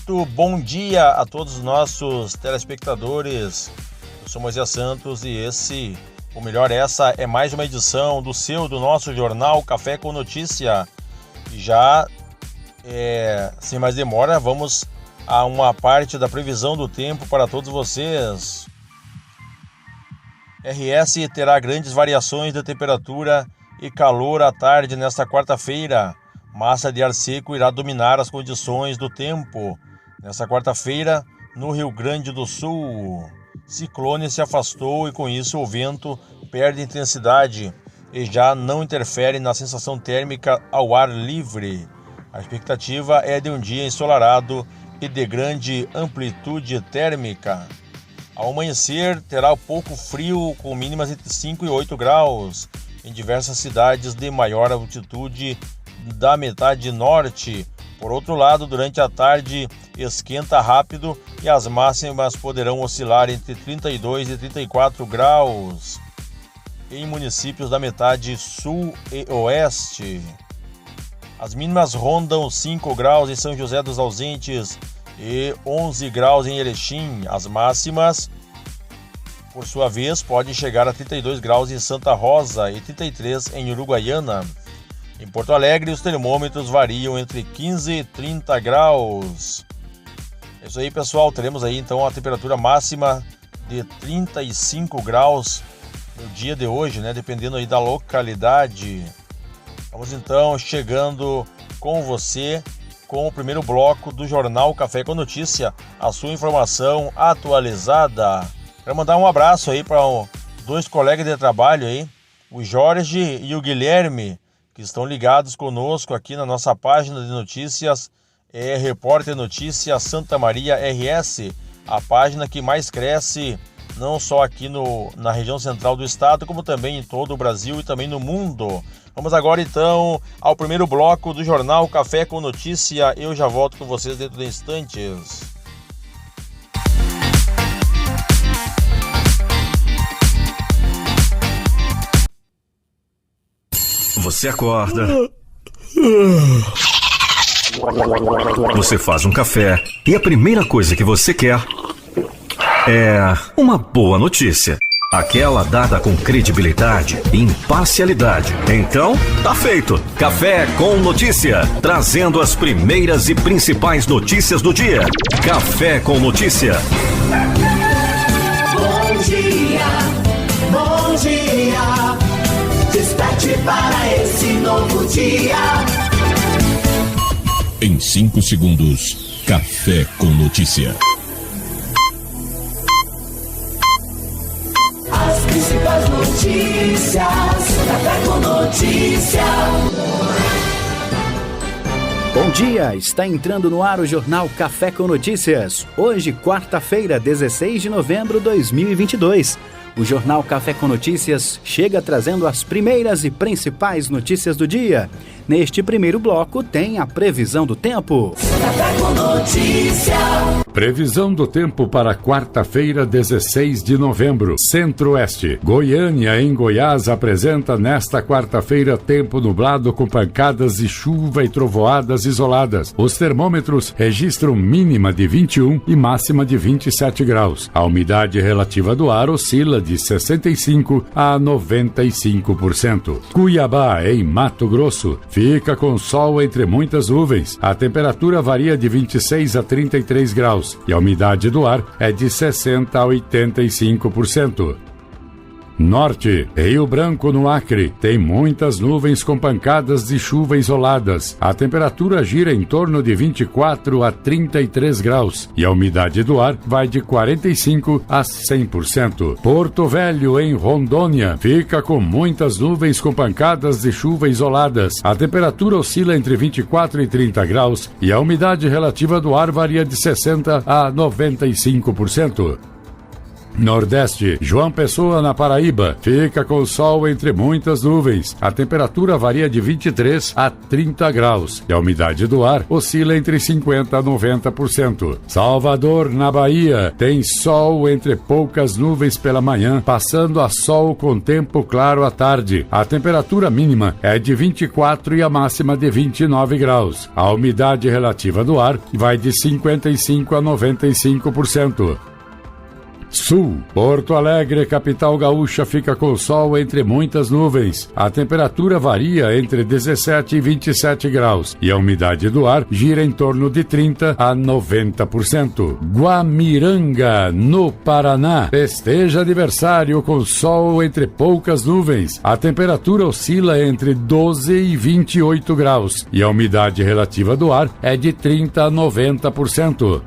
Muito bom dia a todos os nossos telespectadores. Eu sou Moisés Santos e essa é mais uma edição do nosso jornal Café com Notícia. E já, sem mais demora, vamos a uma parte da previsão do tempo para todos vocês. RS terá grandes variações de temperatura e calor à tarde nesta quarta-feira. Massa de ar seco irá dominar as condições do tempo. Nesta quarta-feira, no Rio Grande do Sul, ciclone se afastou e com isso o vento perde intensidade e já não interfere na sensação térmica ao ar livre. A expectativa é de um dia ensolarado e de grande amplitude térmica. Ao amanhecer, terá pouco frio com mínimas entre 5 e 8 graus em diversas cidades de maior altitude da metade norte. Por outro lado, durante a tarde esquenta rápido e as máximas poderão oscilar entre 32 e 34 graus em municípios da metade sul e oeste. As mínimas rondam 5 graus em São José dos Ausentes e 11 graus em Erechim. As máximas, por sua vez, podem chegar a 32 graus em Santa Rosa e 33 em Uruguaiana. Em Porto Alegre, os termômetros variam entre 15 e 30 graus. É isso aí, pessoal. Teremos aí, então, a temperatura máxima de 35 graus no dia de hoje, né? Dependendo aí da localidade. Vamos, então, chegando com você com o primeiro bloco do Jornal Café com Notícia, a sua informação atualizada. Quero mandar um abraço aí para dois colegas de trabalho aí, o Jorge e o Guilherme, que estão ligados conosco aqui na nossa página de notícias, Repórter Notícias Santa Maria RS, a página que mais cresce, não só aqui na região central do estado, como também em todo o Brasil e também no mundo. Vamos agora então ao primeiro bloco do Jornal Café com Notícia. Eu já volto com vocês dentro de instantes. Você acorda, você faz um café e a primeira coisa que você quer é uma boa notícia. Aquela dada com credibilidade e imparcialidade. Então, tá feito. Café com Notícia, trazendo as primeiras e principais notícias do dia. Café com Notícia. Bom dia, bom dia. Desperte para esse novo dia. Em 5 segundos, Café com Notícia. As principais notícias, Café com Notícia. Bom dia, está entrando no ar o Jornal Café com Notícias. Hoje, quarta-feira, 16 de novembro de 2022. O Jornal Café com Notícias chega trazendo as primeiras e principais notícias do dia. Neste primeiro bloco tem a previsão do tempo. Café com Notícia. Previsão do tempo para quarta-feira, 16 de novembro. Centro-Oeste. Goiânia, em Goiás, apresenta nesta quarta-feira tempo nublado com pancadas de chuva e trovoadas isoladas. Os termômetros registram mínima de 21 e máxima de 27 graus. A umidade relativa do ar oscila de 65% a 95%. Cuiabá, em Mato Grosso, fica com sol entre muitas nuvens. A temperatura varia de 26 a 33 graus e a umidade do ar é de 60% a 85%. Norte, Rio Branco, no Acre, tem muitas nuvens com pancadas de chuva isoladas. A temperatura gira em torno de 24 a 33 graus e a umidade do ar vai de 45% a 100%. Porto Velho, em Rondônia, fica com muitas nuvens com pancadas de chuva isoladas. A temperatura oscila entre 24 e 30 graus e a umidade relativa do ar varia de 60% a 95%. Nordeste, João Pessoa, na Paraíba, fica com sol entre muitas nuvens. A temperatura varia de 23 a 30 graus e a umidade do ar oscila entre 50% a 90%. Salvador, na Bahia, tem sol entre poucas nuvens pela manhã, passando a sol com tempo claro à tarde. A temperatura mínima é de 24 e a máxima de 29 graus. A umidade relativa do ar vai de 55% a 95%. Sul, Porto Alegre, capital gaúcha, fica com sol entre muitas nuvens. A temperatura varia entre 17 e 27 graus e a umidade do ar gira em torno de 30% a 90%. Guamiranga, no Paraná, festeja aniversário com sol entre poucas nuvens. A temperatura oscila entre 12 e 28 graus e a umidade relativa do ar é de 30% a 90%.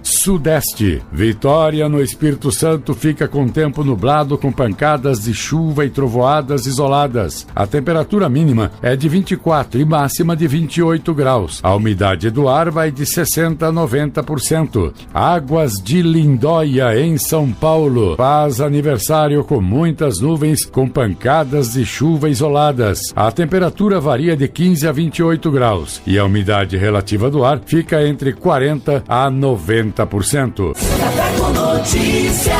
Sudeste, Vitória, no Espírito Santo, fica com tempo nublado com pancadas de chuva e trovoadas isoladas. A temperatura mínima é de 24 e máxima de 28 graus. A umidade do ar vai de 60% a 90%. Águas de Lindóia, em São Paulo, faz aniversário com muitas nuvens com pancadas de chuva isoladas. A temperatura varia de 15 a 28 graus e a umidade relativa do ar fica entre 40% a 90%. Café com Notícia.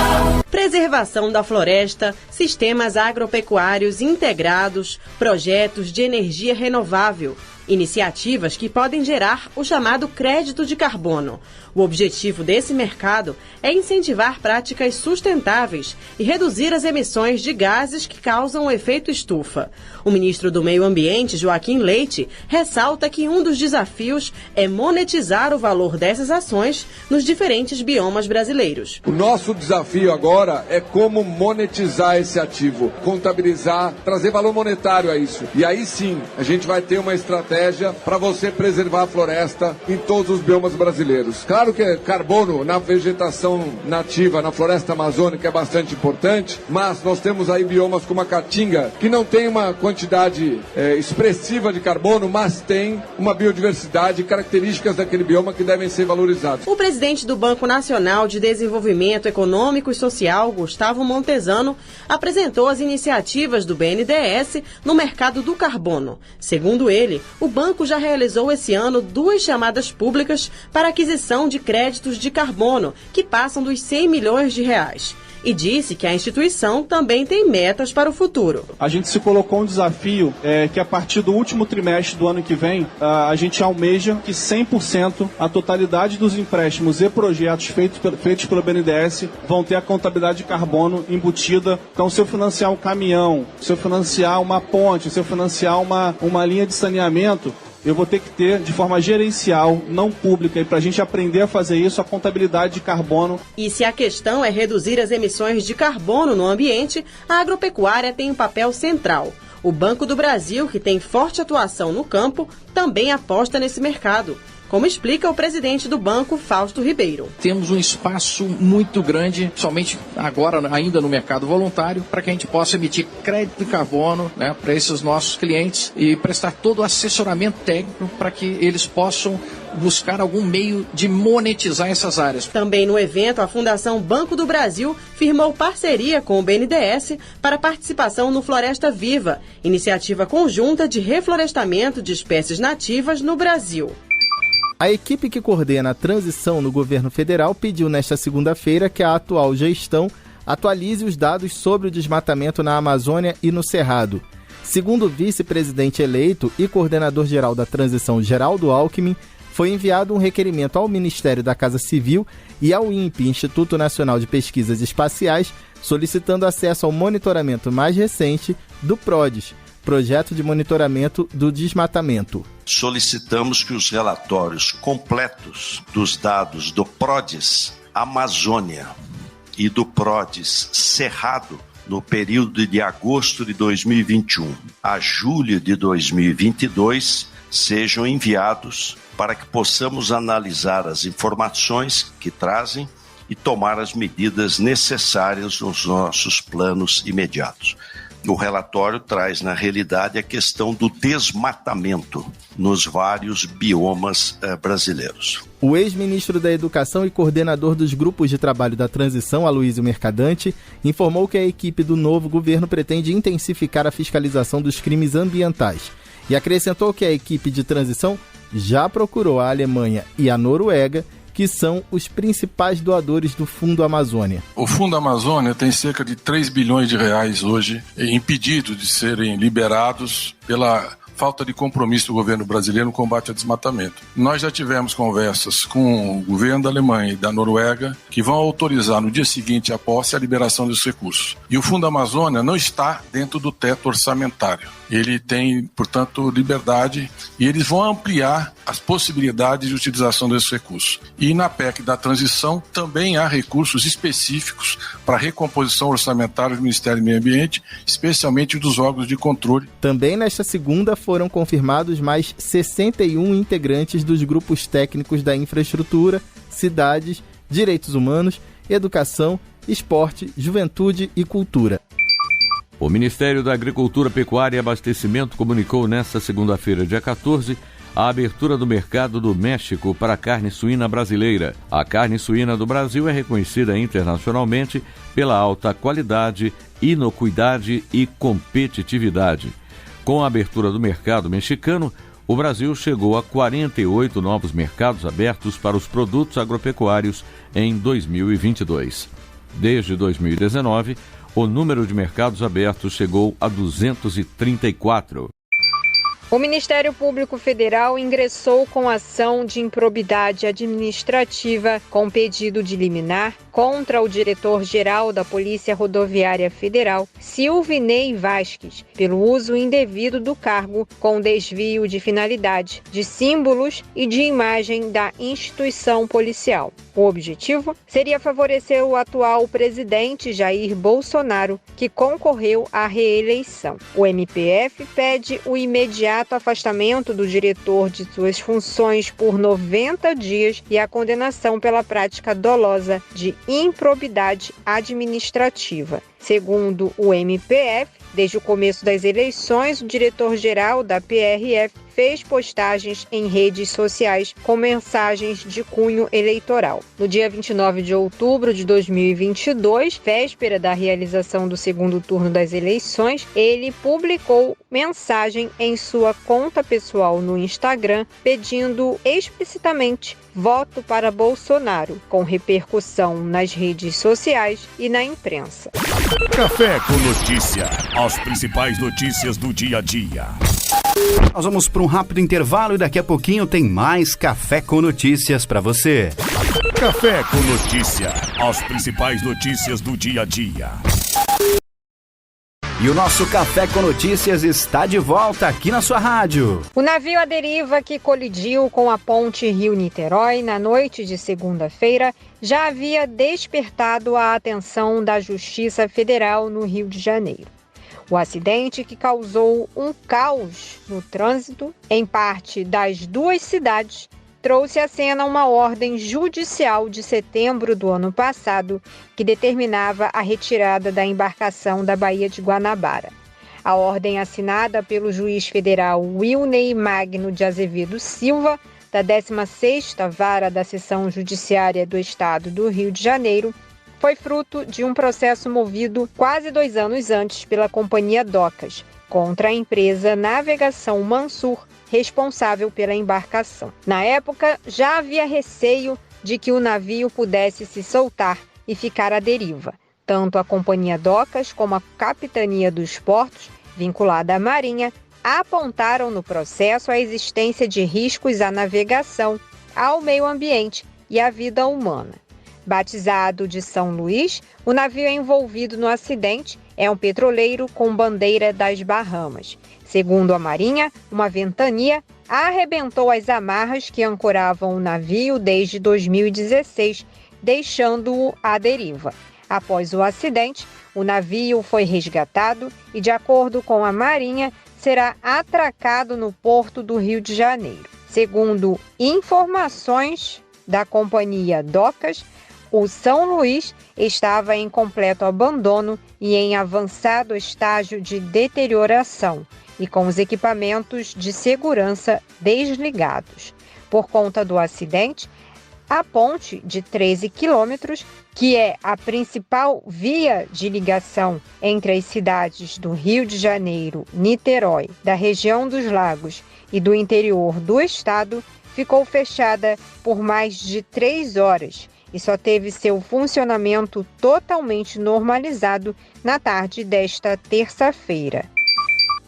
Preservação da floresta, sistemas agropecuários integrados, projetos de energia renovável. Iniciativas que podem gerar o chamado crédito de carbono. O objetivo desse mercado é incentivar práticas sustentáveis e reduzir as emissões de gases que causam o efeito estufa. O ministro do Meio Ambiente, Joaquim Leite, ressalta que um dos desafios é monetizar o valor dessas ações nos diferentes biomas brasileiros. O nosso desafio agora é como monetizar esse ativo, contabilizar, trazer valor monetário a isso. E aí sim, a gente vai ter uma estratégia para você preservar a floresta em todos os biomas brasileiros. Claro que carbono na vegetação nativa, na floresta amazônica é bastante importante, mas nós temos aí biomas como a Caatinga, que não tem uma quantidade expressiva de carbono, mas tem uma biodiversidade e características daquele bioma que devem ser valorizados. O presidente do Banco Nacional de Desenvolvimento Econômico e Social, Gustavo Montezano, apresentou as iniciativas do BNDES no mercado do carbono. Segundo ele, o banco já realizou esse ano 2 chamadas públicas para aquisição de créditos de carbono, que passam dos 100 milhões de reais. E disse que a instituição também tem metas para o futuro. A gente se colocou um desafio que a partir do último trimestre do ano que vem, a gente almeja que 100%, a totalidade dos empréstimos e projetos feitos pelo BNDES vão ter a contabilidade de carbono embutida. Então, se eu financiar um caminhão, se eu financiar uma ponte, se eu financiar uma linha de saneamento, eu vou ter que ter, de forma gerencial, não pública, e para a gente aprender a fazer isso, a contabilidade de carbono. E se a questão é reduzir as emissões de carbono no ambiente, a agropecuária tem um papel central. O Banco do Brasil, que tem forte atuação no campo, também aposta nesse mercado, como explica o presidente do banco, Fausto Ribeiro. Temos um espaço muito grande, somente agora ainda no mercado voluntário, para que a gente possa emitir crédito de carbono, né, para esses nossos clientes e prestar todo o assessoramento técnico para que eles possam buscar algum meio de monetizar essas áreas. Também no evento, a Fundação Banco do Brasil firmou parceria com o BNDES para participação no Floresta Viva, iniciativa conjunta de reflorestamento de espécies nativas no Brasil. A equipe que coordena a transição no governo federal pediu nesta segunda-feira que a atual gestão atualize os dados sobre o desmatamento na Amazônia e no Cerrado. Segundo o vice-presidente eleito e coordenador-geral da transição, Geraldo Alckmin, foi enviado um requerimento ao Ministério da Casa Civil e ao INPE, Instituto Nacional de Pesquisas Espaciais, solicitando acesso ao monitoramento mais recente do PRODES, Projeto de Monitoramento do Desmatamento. Solicitamos que os relatórios completos dos dados do PRODES Amazônia e do PRODES Cerrado no período de agosto de 2021 a julho de 2022 sejam enviados para que possamos analisar as informações que trazem e tomar as medidas necessárias nos nossos planos imediatos. O relatório traz, na realidade, a questão do desmatamento nos vários biomas brasileiros. O ex-ministro da Educação e coordenador dos grupos de trabalho da transição, Aloysio Mercadante, informou que a equipe do novo governo pretende intensificar a fiscalização dos crimes ambientais e acrescentou que a equipe de transição já procurou a Alemanha e a Noruega, que são os principais doadores do Fundo Amazônia. O Fundo Amazônia tem cerca de 3 bilhões de reais hoje impedidos de serem liberados pela falta de compromisso do governo brasileiro no combate ao desmatamento. Nós já tivemos conversas com o governo da Alemanha e da Noruega que vão autorizar no dia seguinte à posse a liberação dos recursos. E o Fundo Amazônia não está dentro do teto orçamentário. Ele tem, portanto, liberdade e eles vão ampliar as possibilidades de utilização desses recursos. E na PEC da transição também há recursos específicos para a recomposição orçamentária do Ministério do Meio Ambiente, especialmente dos órgãos de controle. Também nesta segunda foram confirmados mais 61 integrantes dos grupos técnicos da infraestrutura, cidades, direitos humanos, educação, esporte, juventude e cultura. O Ministério da Agricultura, Pecuária e Abastecimento comunicou nesta segunda-feira, dia 14, a abertura do mercado do México para a carne suína brasileira. A carne suína do Brasil é reconhecida internacionalmente pela alta qualidade, inocuidade e competitividade. Com a abertura do mercado mexicano, o Brasil chegou a 48 novos mercados abertos para os produtos agropecuários em 2022. Desde 2019, o número de mercados abertos chegou a 234. O Ministério Público Federal ingressou com ação de improbidade administrativa com pedido de liminar contra o diretor-geral da Polícia Rodoviária Federal, Silvinei Vasques, pelo uso indevido do cargo com desvio de finalidade, de símbolos e de imagem da instituição policial. O objetivo seria favorecer o atual presidente Jair Bolsonaro, que concorreu à reeleição. O MPF pede o imediato afastamento do diretor de suas funções por 90 dias e a condenação pela prática dolosa de improbidade administrativa. Segundo o MPF, desde o começo das eleições, o diretor-geral da PRF fez postagens em redes sociais com mensagens de cunho eleitoral. No dia 29 de outubro de 2022, véspera da realização do segundo turno das eleições, ele publicou mensagem em sua conta pessoal no Instagram pedindo explicitamente voto para Bolsonaro, com repercussão nas redes sociais e na imprensa. Café com Notícia. As principais notícias do dia a dia. Nós vamos para um rápido intervalo e daqui a pouquinho tem mais Café com Notícias para você. Café com Notícia. As principais notícias do dia a dia. E o nosso Café com Notícias está de volta aqui na sua rádio. O navio à deriva que colidiu com a ponte Rio-Niterói na noite de segunda-feira já havia despertado a atenção da Justiça Federal no Rio de Janeiro. O acidente, que causou um caos no trânsito em parte das duas cidades, trouxe à cena uma ordem judicial de setembro do ano passado que determinava a retirada da embarcação da Baía de Guanabara. A ordem, assinada pelo juiz federal Wilney Magno de Azevedo Silva, da 16ª Vara da Seção Judiciária do Estado do Rio de Janeiro, foi fruto de um processo movido quase 2 anos antes pela Companhia Docas, contra a empresa Navegação Mansur, responsável pela embarcação. Na época, já havia receio de que o navio pudesse se soltar e ficar à deriva. Tanto a Companhia Docas como a Capitania dos Portos, vinculada à Marinha, apontaram no processo a existência de riscos à navegação, ao meio ambiente e à vida humana. Batizado de São Luís, o navio envolvido no acidente é um petroleiro com bandeira das Bahamas. Segundo a Marinha, uma ventania arrebentou as amarras que ancoravam o navio desde 2016, deixando-o à deriva. Após o acidente, o navio foi resgatado e, de acordo com a Marinha, será atracado no porto do Rio de Janeiro. Segundo informações da Companhia Docas, O São Luís estava em completo abandono e em avançado estágio de deterioração e com os equipamentos de segurança desligados. Por conta do acidente, a ponte de 13 quilômetros, que é a principal via de ligação entre as cidades do Rio de Janeiro, Niterói, da região dos Lagos e do interior do estado, ficou fechada por mais de 3 horas e só teve seu funcionamento totalmente normalizado na tarde desta terça-feira.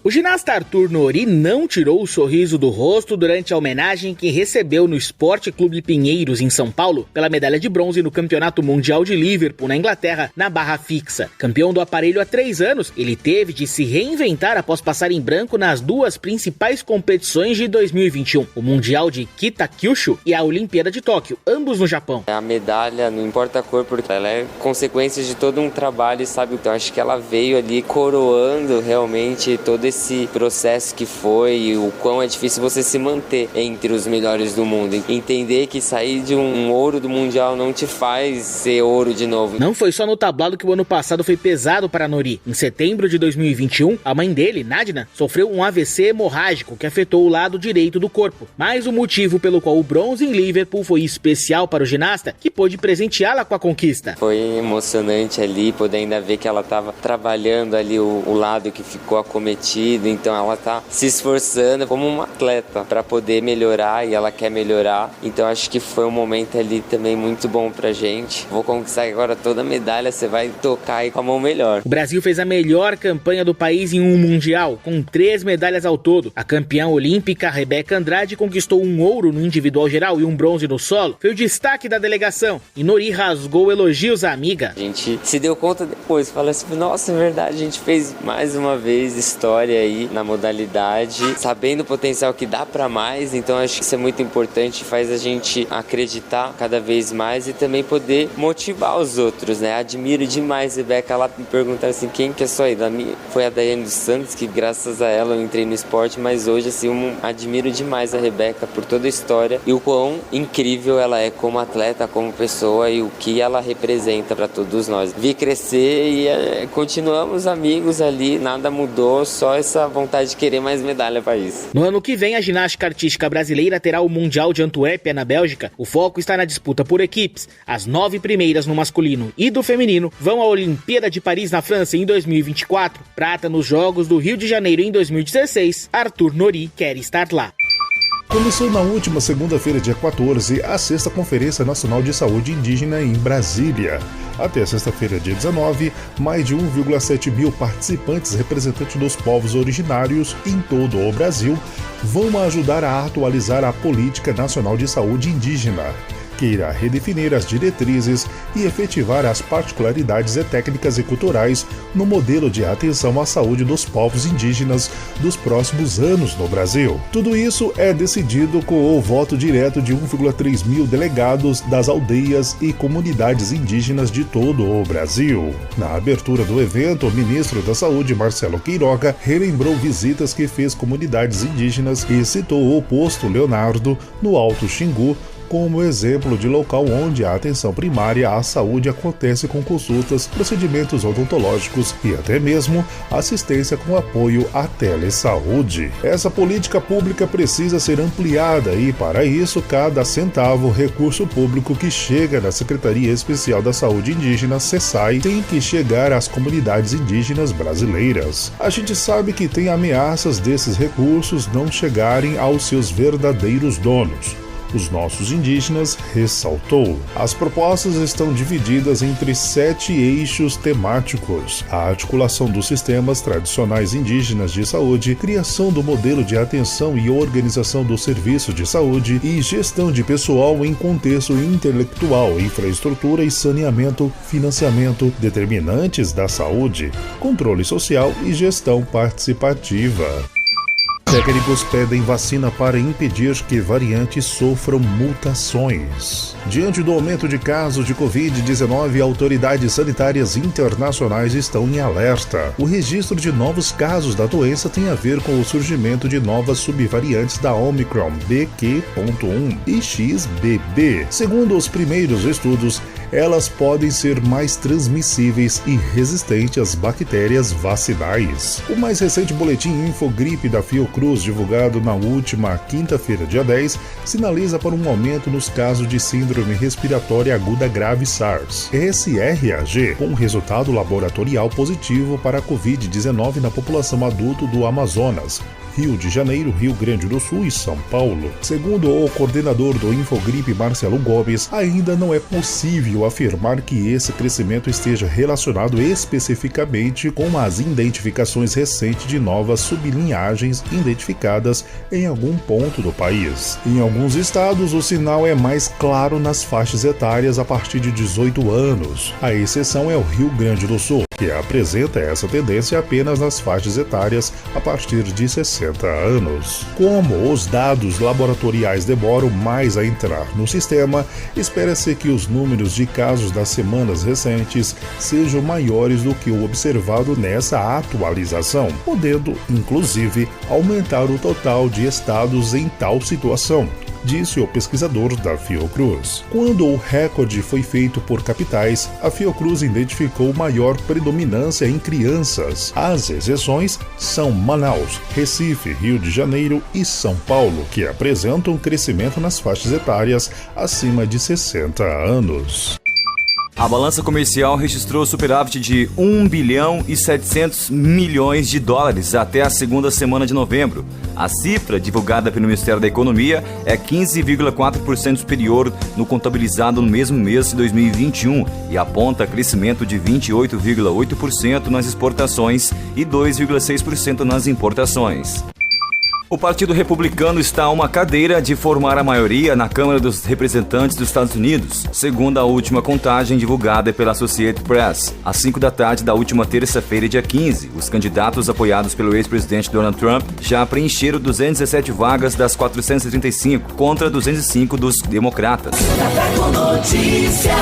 O ginasta Arthur Nori não tirou o sorriso do rosto durante a homenagem que recebeu no Esporte Clube Pinheiros, em São Paulo, pela medalha de bronze no Campeonato Mundial de Liverpool, na Inglaterra, na barra fixa. Campeão do aparelho há 3 anos, ele teve de se reinventar após passar em branco nas 2 principais competições de 2021, o Mundial de Kitakyushu e a Olimpíada de Tóquio, ambos no Japão. A medalha, não importa a cor, porque ela é consequência de todo um trabalho, sabe? Então acho que ela veio ali coroando realmente todo esse processo que foi e o quão é difícil você se manter entre os melhores do mundo. Entender que sair de um ouro do Mundial não te faz ser ouro de novo. Não foi só no tablado que o ano passado foi pesado para Nori. Em setembro de 2021, a mãe dele, Nadina, sofreu um AVC hemorrágico que afetou o lado direito do corpo. Mas o motivo pelo qual o bronze em Liverpool foi especial para o ginasta, que pôde presenteá-la com a conquista. Foi emocionante ali, poder ainda ver que ela estava trabalhando ali o lado que ficou acometido. Então ela tá se esforçando como uma atleta para poder melhorar e ela quer melhorar. Então acho que foi um momento ali também muito bom pra gente. Vou conquistar agora toda a medalha, você vai tocar aí com a mão melhor. O Brasil fez a melhor campanha do país em um mundial, com 3 medalhas ao todo. A campeã olímpica Rebeca Andrade conquistou um ouro no individual geral e um bronze no solo. Foi o destaque da delegação e Nori rasgou elogios à amiga. A gente se deu conta depois, falou assim, nossa, é verdade, a gente fez mais uma vez história aí na modalidade, sabendo o potencial que dá para mais, então acho que isso é muito importante, faz a gente acreditar cada vez mais e também poder motivar os outros, né? Admiro demais, Rebeca, ela me perguntaram assim, quem que é sua ídola? Foi a Daiane dos Santos, que graças a ela eu entrei no esporte, mas hoje assim, admiro demais a Rebeca por toda a história e o quão incrível ela é como atleta, como pessoa e o que ela representa para todos nós. Vi crescer e continuamos amigos ali, nada mudou, só essa vontade de querer mais medalha para isso. No ano que vem, a ginástica artística brasileira terá o Mundial de Antuérpia, na Bélgica. O foco está na disputa por equipes. As 9 primeiras no masculino e do feminino vão à Olimpíada de Paris, na França, em 2024. Prata nos Jogos do Rio de Janeiro em 2016. Arthur Nori quer estar lá. Começou na última segunda-feira, dia 14, a 6ª Conferência Nacional de Saúde Indígena em Brasília. Até sexta-feira, dia 19, mais de 1,7 mil participantes representantes dos povos originários em todo o Brasil vão ajudar a atualizar a Política Nacional de Saúde Indígena, que irá redefinir as diretrizes e efetivar as particularidades técnicas e culturais no modelo de atenção à saúde dos povos indígenas dos próximos anos no Brasil. Tudo isso é decidido com o voto direto de 1,3 mil delegados das aldeias e comunidades indígenas de todo o Brasil. Na abertura do evento, o ministro da Saúde, Marcelo Queiroga, relembrou visitas que fez comunidades indígenas e citou o posto Leonardo, no Alto Xingu, como exemplo de local onde a atenção primária à saúde acontece com consultas, procedimentos odontológicos e até mesmo assistência com apoio à telesaúde. Essa política pública precisa ser ampliada e, para isso, cada centavo recurso público que chega da Secretaria Especial da Saúde Indígena, SESAI, tem que chegar às comunidades indígenas brasileiras. A gente sabe que tem ameaças desses recursos não chegarem aos seus verdadeiros donos, os nossos indígenas, ressaltou. As propostas estão divididas entre 7 eixos temáticos: a articulação dos sistemas tradicionais indígenas de saúde, criação do modelo de atenção e organização do serviço de saúde e gestão de pessoal em contexto intelectual, infraestrutura e saneamento, financiamento, determinantes da saúde, controle social e gestão participativa. Técnicos pedem vacina para impedir que variantes sofram mutações. Diante do aumento de casos de Covid-19, autoridades sanitárias internacionais estão em alerta. O registro de novos casos da doença tem a ver com o surgimento de novas subvariantes da Omicron, BQ.1 e XBB. Segundo os primeiros estudos, elas podem ser mais transmissíveis e resistentes às bactérias vacinais. O mais recente boletim Infogripe da Fiocruz, divulgado na última quinta-feira, dia 10, sinaliza para um aumento nos casos de síndrome respiratória aguda grave SARS, SRAG, com resultado laboratorial positivo para a Covid-19 na população adulta do Amazonas, Rio de Janeiro, Rio Grande do Sul e São Paulo. Segundo o coordenador do Infogripe, Marcelo Gomes, ainda não é possível afirmar que esse crescimento esteja relacionado especificamente com as identificações recentes de novas sublinhagens identificadas em algum ponto do país. Em alguns estados, o sinal é mais claro nas faixas etárias a partir de 18 anos. A exceção é o Rio Grande do Sul, que apresenta essa tendência apenas nas faixas etárias a partir de 60 anos. Como os dados laboratoriais demoram mais a entrar no sistema, espera-se que os números de casos das semanas recentes sejam maiores do que o observado nessa atualização, podendo, inclusive, aumentar o total de estados em tal situação, disse o pesquisador da Fiocruz. Quando o recorde foi feito por capitais, a Fiocruz identificou maior predominância em crianças. As exceções são Manaus, Recife, Rio de Janeiro e São Paulo, que apresentam crescimento nas faixas etárias acima de 60 anos. A balança comercial registrou superávit de 1 bilhão e 700 milhões de dólares até a segunda semana de novembro. A cifra divulgada pelo Ministério da Economia é 15,4% superior no contabilizado no mesmo mês de 2021 e aponta crescimento de 28,8% nas exportações e 2,6% nas importações. O Partido Republicano está a uma cadeira de formar a maioria na Câmara dos Representantes dos Estados Unidos, segundo a última contagem divulgada pela Associated Press. Às 5 da tarde da última terça-feira, dia 15, os candidatos apoiados pelo ex-presidente Donald Trump já preencheram 217 vagas das 435 contra 205 dos democratas. Café com Notícia.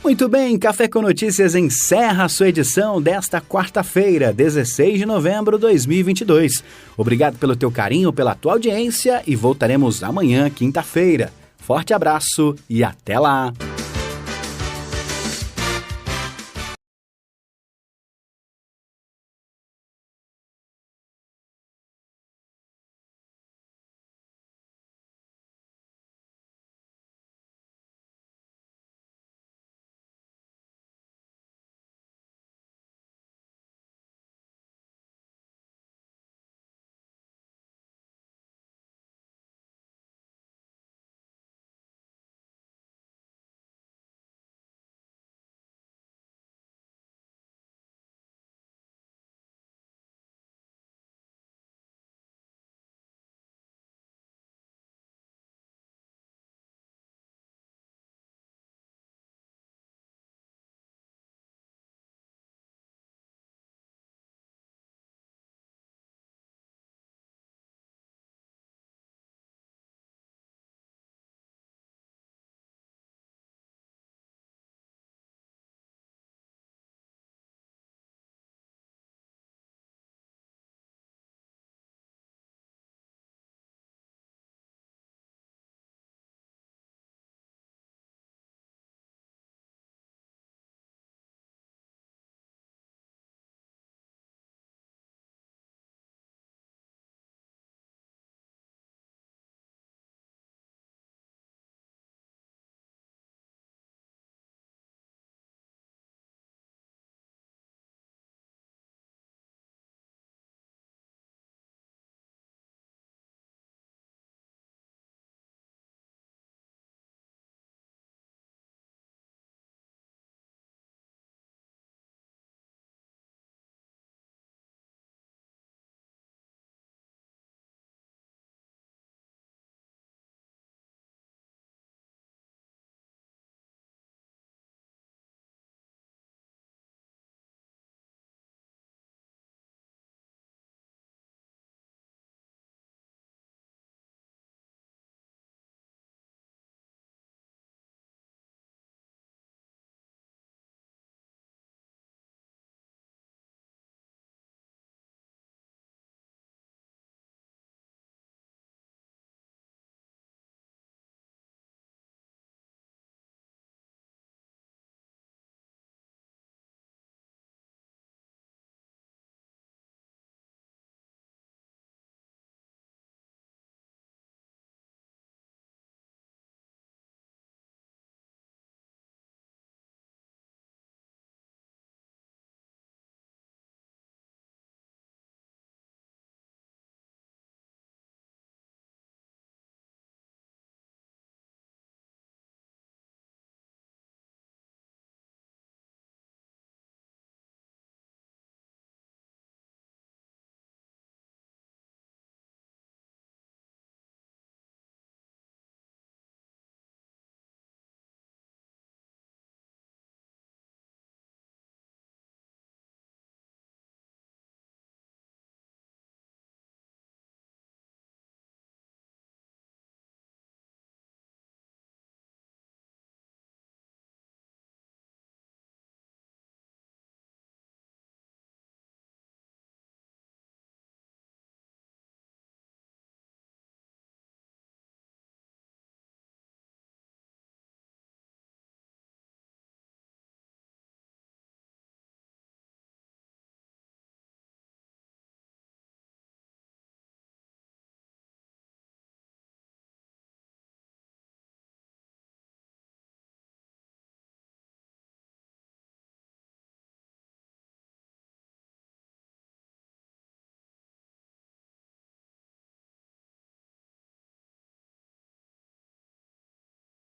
Muito bem, Café com Notícias encerra a sua edição desta quarta-feira, 16 de novembro de 2022. Obrigado pelo teu carinho, pela tua audiência e voltaremos amanhã, quinta-feira. Forte abraço e até lá!